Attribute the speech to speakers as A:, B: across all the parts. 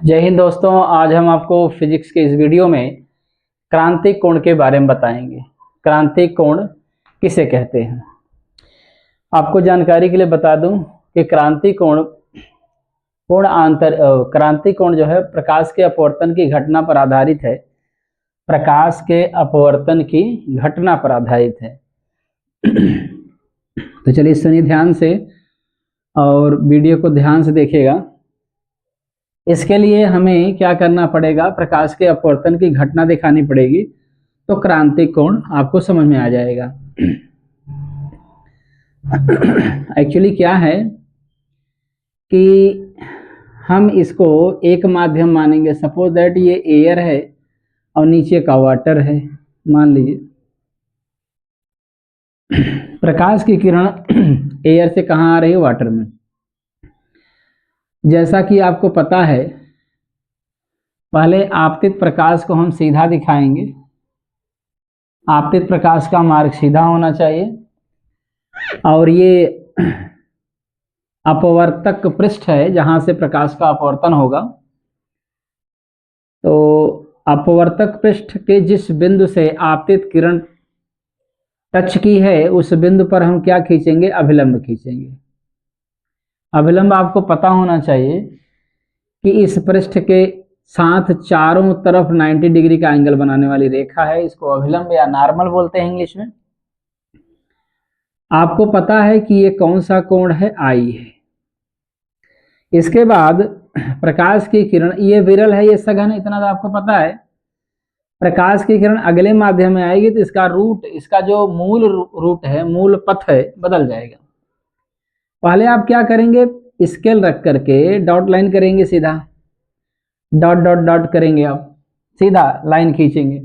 A: जय हिंद दोस्तों। आज हम आपको फिजिक्स के इस वीडियो में क्रांतिक कोण के बारे में बताएंगे। क्रांतिक कोण किसे कहते हैं? आपको जानकारी के लिए बता दूं कि क्रांतिक कोण क्रांतिक कोण जो है प्रकाश के अपवर्तन की घटना पर आधारित है। प्रकाश के अपवर्तन की घटना पर आधारित है। तो चलिए सुनिए ध्यान से और वीडियो को ध्यान से देखिएगा। इसके लिए हमें क्या करना पड़ेगा? प्रकाश के अपवर्तन की घटना दिखानी पड़ेगी, तो क्रांतिक कोण आपको समझ में आ जाएगा। एक्चुअली क्या है कि हम इसको एक माध्यम मानेंगे। सपोज दैट ये एयर है और नीचे का वाटर है, मान लीजिए। प्रकाश की किरण एयर से कहाँ आ रही है? वाटर में। जैसा कि आपको पता है, पहले आपतित प्रकाश को हम सीधा दिखाएंगे। आपतित प्रकाश का मार्ग सीधा होना चाहिए और ये अपवर्तक पृष्ठ है जहां से प्रकाश का अपवर्तन होगा। तो अपवर्तक पृष्ठ के जिस बिंदु से आपतित किरण टच की है उस बिंदु पर हम क्या खींचेंगे? अभिलंब खींचेंगे। अभिलंब आपको पता होना चाहिए कि इस पृष्ठ के साथ चारों तरफ 90 डिग्री का एंगल बनाने वाली रेखा है। इसको अभिलंब या नॉर्मल बोलते हैं इंग्लिश में। आपको पता है कि ये कौन सा कोण है? आई है। इसके बाद प्रकाश की किरण, ये विरल है, ये सघन है, इतना तो आपको पता है। प्रकाश की किरण अगले माध्यम में आएगी तो इसका रूट, इसका जो मूल रूट है, मूल पथ है, बदल जाएगा। पहले आप क्या करेंगे? स्केल रख करके डॉट लाइन करेंगे, सीधा डॉट डॉट डॉट करेंगे, आप सीधा लाइन खींचेंगे।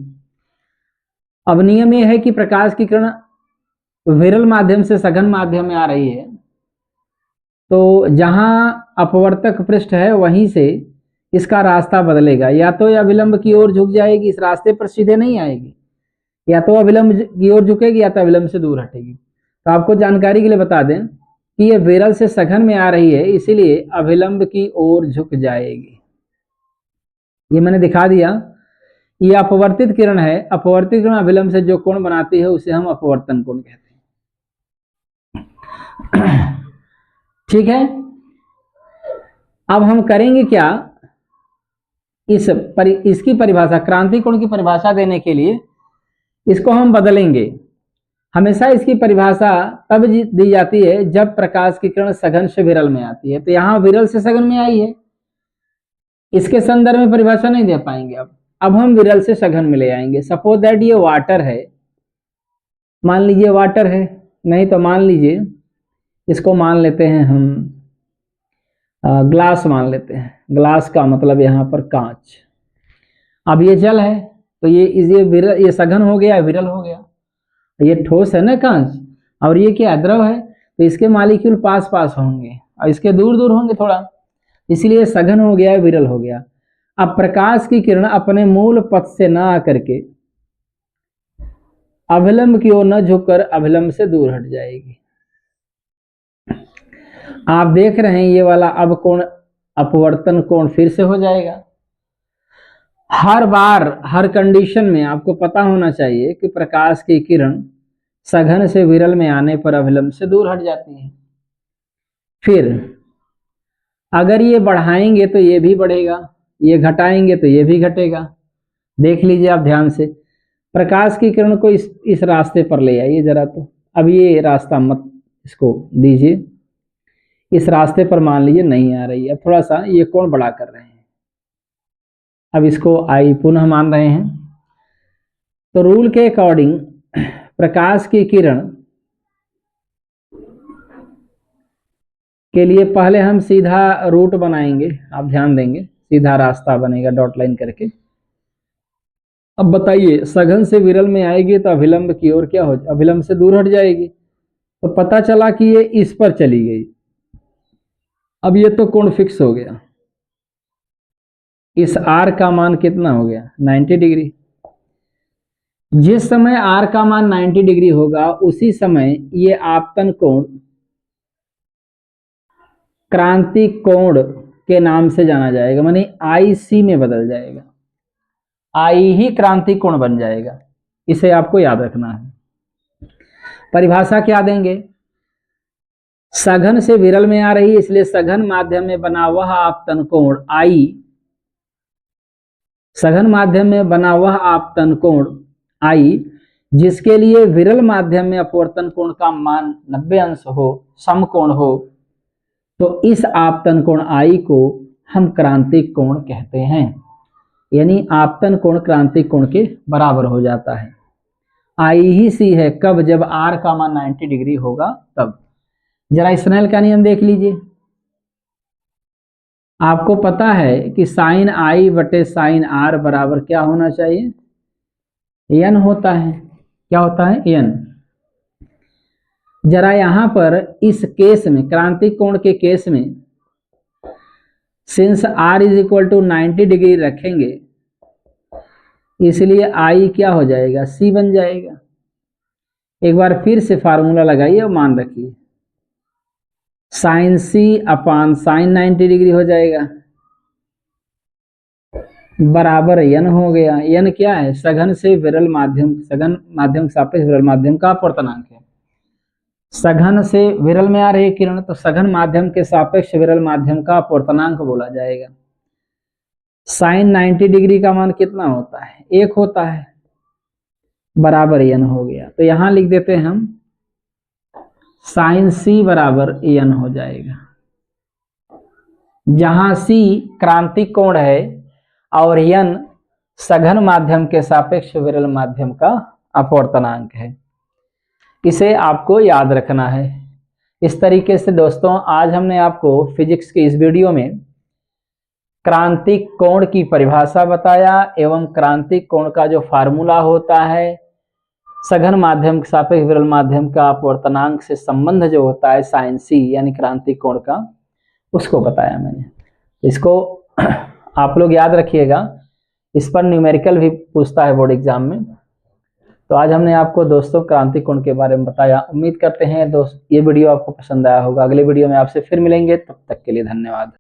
A: अब नियम यह है कि प्रकाश की किरण विरल माध्यम से सघन माध्यम में आ रही है, तो जहां अपवर्तक पृष्ठ है वहीं से इसका रास्ता बदलेगा। या तो यह अभिलंब की ओर झुक जाएगी, इस रास्ते पर सीधे नहीं आएगी, या तो अभिलंब की ओर झुकेगी या तो अभिलंब से दूर हटेगी। तो आपको जानकारी के लिए बता दें कि यह विरल से सघन में आ रही है, इसीलिए अभिलंब की ओर झुक जाएगी। ये मैंने दिखा दिया। ये अपवर्तित किरण है। अपवर्तित किरण अभिलंब से जो कोण बनाती है उसे हम अपवर्तन कोण कहते हैं। ठीक है। अब हम करेंगे क्या? इसकी परिभाषा, क्रांतिक कोण की परिभाषा देने के लिए इसको हम बदलेंगे। हमेशा इसकी परिभाषा तब दी जाती है जब प्रकाश की किरण सघन से विरल में आती है। तो यहाँ विरल से सघन में आई है, इसके संदर्भ में परिभाषा नहीं दे पाएंगे। अब हम विरल से सघन में ले आएंगे। सपोज दैट ये वाटर है, मान लीजिए वाटर है, नहीं तो मान लीजिए इसको मान लेते हैं हम ग्लास मान लेते हैं। ग्लास का मतलब यहाँ पर कांच। अब ये जल है तो ये विरल, ये सघन हो गया, विरल हो गया। ये ठोस है ना कांच, और ये क्या द्रव है, तो इसके मॉलिक्यूल पास पास होंगे और इसके दूर दूर होंगे थोड़ा, इसलिए सघन हो गया, विरल हो गया। अब प्रकाश की किरण अपने मूल पथ से न आकर के अभिलंब की ओर न झुककर अभिलंब से दूर हट जाएगी। आप देख रहे हैं ये वाला अब कोण, अपवर्तन कोण फिर से हो जाएगा। हर बार, हर कंडीशन में आपको पता होना चाहिए कि प्रकाश की किरण सघन से विरल में आने पर अभिलंब से दूर हट जाती है। फिर अगर ये बढ़ाएंगे तो ये भी बढ़ेगा, ये घटाएंगे तो ये भी घटेगा। देख लीजिए आप ध्यान से। प्रकाश की किरण को इस रास्ते पर ले आइए जरा। तो अब ये रास्ता मत इसको दीजिए, इस रास्ते पर मान लीजिए नहीं आ रही है। अब थोड़ा सा ये कोण बड़ा कर रहे हैं। अब इसको आई पुनः मान रहे हैं। तो रूल के अकॉर्डिंग प्रकाश की किरण के लिए पहले हम सीधा रूट बनाएंगे। आप ध्यान देंगे, सीधा रास्ता बनेगा डॉट लाइन करके। अब बताइए, सघन से विरल में आएगी तो अभिलंब की ओर क्या हो, अभिलंब से दूर हट जाएगी। तो पता चला कि ये इस पर चली गई। अब ये तो कोण फिक्स हो गया। इस आर का मान कितना हो गया? 90 डिग्री। जिस समय आर का मान 90 डिग्री होगा उसी समय ये आपतन कोण क्रांतिक कोण के नाम से जाना जाएगा, माने IC में बदल जाएगा, आई ही क्रांति कोण बन जाएगा। इसे आपको याद रखना है। परिभाषा क्या देंगे, सघन से विरल में आ रही है, इसलिए सघन माध्यम में बना वह आपतन कोण I, सघन माध्यम में बना वह आपतन कोण I जिसके लिए विरल माध्यम में अपवर्तन कोण का मान 90 अंश हो, समकोण हो, तो इस आपतन कोण I को हम क्रांतिक कोण कहते हैं। यानी आपतन कोण क्रांतिक कोण के बराबर हो जाता है। I ही C है, कब, जब R का मान 90 डिग्री होगा तब। जरा स्नेल का नियम देख लीजिए। आपको पता है कि साइन I बटे साइन R बराबर क्या होना चाहिए, n होता है। क्या होता है, n। जरा यहां पर इस केस में, क्रांतिक कोण के केस में, since R is equal to 90 degree रखेंगे, इसलिए I क्या हो जाएगा, C बन जाएगा। एक बार फिर से फार्मूला लगाइए और मान रखिए, sine C upon sine 90 degree हो जाएगा बराबर n हो गया। n क्या है, सघन से विरल माध्यम, सघन माध्यम सापेक्ष विरल माध्यम का अपवर्तनांक है। सघन से विरल में आ रही किरण, तो सघन माध्यम के सापेक्ष विरल माध्यम का अपवर्तनांक बोला जाएगा। साइन 90 डिग्री का मान कितना होता है, 1 होता है, बराबर n हो गया। तो यहां लिख देते हैं हम, साइन C बराबर n हो जाएगा, जहां C क्रांतिक कोण है और n सघन माध्यम के सापेक्ष विरल माध्यम का अपवर्तनांक है। इसे आपको याद रखना है। इस तरीके से दोस्तों आज हमने आपको फिजिक्स के इस वीडियो में क्रांतिक कोण की परिभाषा बताया एवं क्रांतिक कोण का जो फार्मूला होता है, सघन माध्यम के सापेक्ष विरल माध्यम का अपवर्तनांक से संबंध जो होता है साइन C यानी क्रांतिक कोण का, उसको बताया मैंने। इसको आप लोग याद रखिएगा, इस पर न्यूमेरिकल भी पूछता है बोर्ड एग्जाम में। तो आज हमने आपको दोस्तों क्रांतिक कोण के बारे में बताया। उम्मीद करते हैं दोस्त ये वीडियो आपको पसंद आया होगा। अगले वीडियो में आपसे फिर मिलेंगे, तब तक के लिए धन्यवाद।